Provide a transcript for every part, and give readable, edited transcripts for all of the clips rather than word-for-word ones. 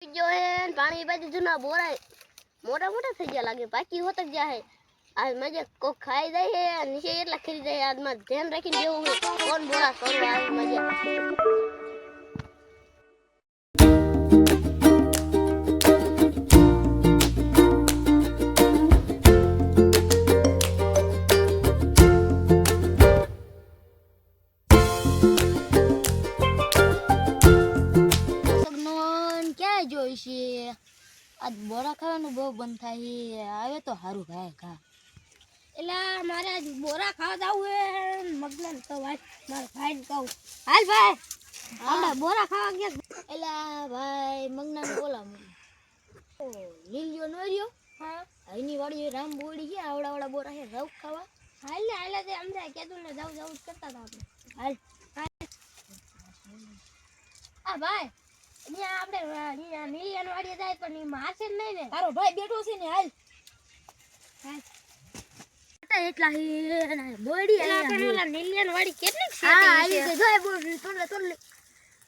जो है पानी बाजू जूना बोरा मोटा मोटा થઈ ગયા લાગે બાકી હોત જ જાય આજ મજે કો ખાઈ જાય હે નીચે એટલા ખરી જાય આજમાં ધ્યાન રાખીને દેવું કોણ બોરા કરો આજ મજે आज बोरा खाવાનું બહુ બંધ થાય આવે તો હારું ખાય ખા એલા મારે આજ બોરા ખાવા જાવું હે મગન તો ભાઈ માર ભાઈને કહું હાલ ભાઈ આપણે બોરા ખાવા ગયા એલા ભાઈ મગનાને બોલા ઓ લીલિયો નો રહ્યો હા એની વાડી રામ બોડી છે આવડા બોરા હે રવ ખાવા હાલ ને હાલ તે સમજાય કેતું ને જાવ જાવ કરતા હતા આપણે હાલ આ ભાઈ આપણે નીલિયાન વાડીએ જાય પણ મારશે નહીં ને તારો ભાઈ બેઠો છે ને હાલ એટલા બોડી એલા પણ ઓલા નીલિયાન વાડી કેટલી છે હા આવી છે જોય બોડી તોડલે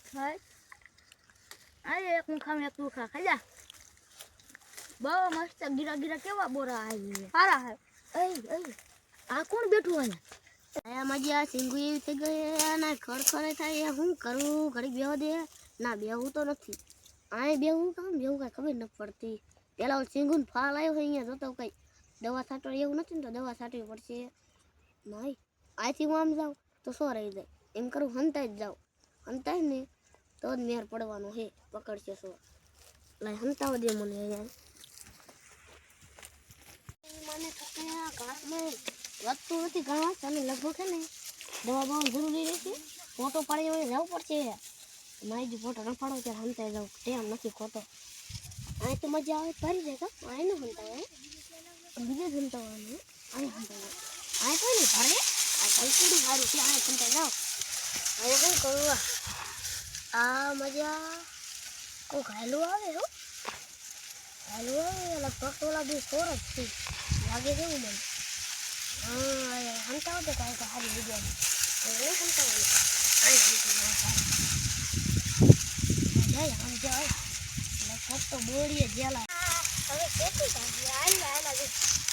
ભાઈ આય એક મુખા મે તું ખાજા બહુ મસ્ત ગીરા કેવા બોરા આવી સારા હે એ આ કોણ બેઠું આને આયા મજા સિંગુ એવી થઈ ગઈ અને ખડખડે થાય હું કરું ઘડી બેહો દે ના બેહું તો નથી આય બેહું કામ બેહું કઈ ખબર ન પડતી પેલા સિંગુન ફાલ આવ્યો છે અહીંયા જોતો કઈ દવા છાંટવા એવું નથી ને તો દવા છાંટવી પડશે નહીં આથી હું આમ જાઉં તો સો રહી જાય એમ કરું હંતાઈ જ જાઉં હંતાય ને તો જ મેર પડવાનો હે પકડશે સો લાય હંતાવા દે મને યાર મને ઘાસમાં વધતું નથી ઘાસ અને લગભગ છે ને દવા બહુ જરૂરી રહેશે ફોટો પાડી હોય જવું પડશે મારી જો ફોટો રફાડો ત્યારે હંતાઈ જાઉં ટેમ નથી ખોટો અહીં તો મજા આવે ભરી જાય તો અહીં ન હંતાય બીજે હંતાવાનું અહીં હંતાય અહીં કોઈ નહીં ભરે આ કલ્પડી સારું છે અહીં હંતાઈ જાઓ હવે શું કરું આ મજા કોઈ ઘાયલું આવે હો ઘાયલું આવે લગભગ ઓલા બી સોર જ છે લાગે છે મને હા હંતાવો તો કાંઈ સારી જગ્યા નહીં હંતાવાનું અહીં હંતાવાનું જાય આમ જાય લગભગ તો બોડીએ જેલા હવે કેટલી કાઢી આયલા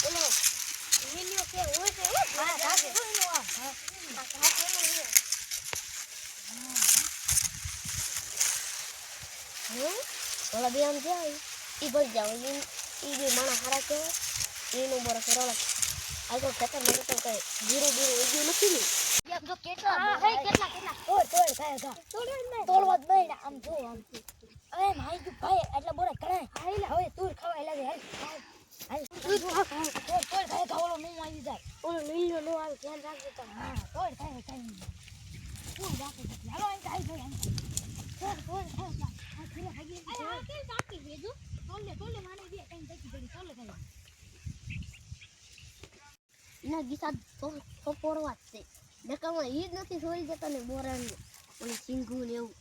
બોલો મિલિયો કે હોય છે હા કાકે કોઈનો આ કાકેનો છે ઓલા બે આમ જાય ઈ ભરી જાવ ઈ બે માણા હારા કે એનો બોરા કરોલા આ તો ખેતર માં તો કઈ જીરો ઉગ્યું નથી ને એક જો કેટલા કેટલા તોડ ખાય તોડવા જ નહીં આમ જો આમ અરે ભાઈ તું ભાઈ એટલે બોરે કણે હાલ હવે તું ખાવા લાગે હાલ હાલ તું ખાય ખાવલો નું આવી જાય ઓલો લીલો નો આવે ધ્યાન રાખજો તો હા તોડ ખાય કાઈ તું બાકી હાલો અહીં કાઈ જાય તોડ ખાય આ ખીલા ભાગી આ કે બાકી ભેજો તોલે માને દે કઈ દેખી પડી તોલે ખાય ના ગીસા તો પોરવા છે દેખામાં ઈ જ નથી છોડી દેતા ને બોરાને અને સિંગુ ને એવું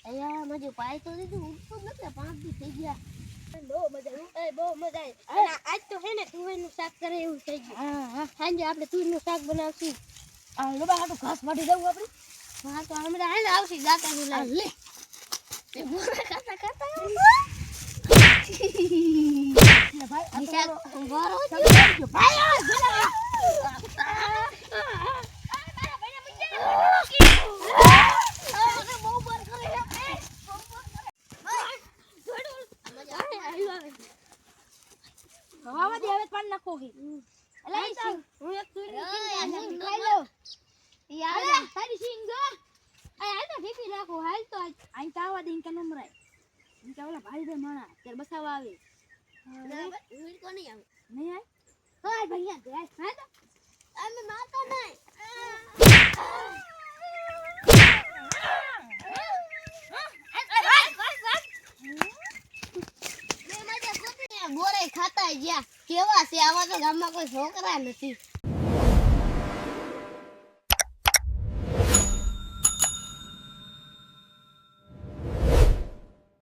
અહીંયા મજે પાય તો દીધું ઉઠતું જ નથી 5 દી થઈ ગયા બહુ મજા આવી આજ તો હે ને તુવેરનું શાક કરે એવું થઈ ગયું હા સાંજે આપણે તુવેરનું શાક બનાવશું આ લોબા હાટું ઘાસ વાટી દઉં આપણે હા તો હમણાં હાલ આવશે જાતા નું લે એ બોરા ખાતા ભાઈ શાક ગોરો ભાઈ હવા દે હવે પાણી નાખો કે એલા હું એક તુરી ખાઈ લઉં યાર તારી સિંગ જો આ હાલ તો ઠીકી રાખો હાલ તો આઈ તાવા દે કે નમરાય ઇન કે ઓલા ભાઈ દે માણા ત્યારે બસાવા આવે ઉઈ કો નહીં આવે નહીં આવે હાય ભૈયા દે હા તો અમે મારતો નહીં બોરે ખાતા ગયા કેવા છે આવા તો ગામમાં કોઈ છોકરા નથી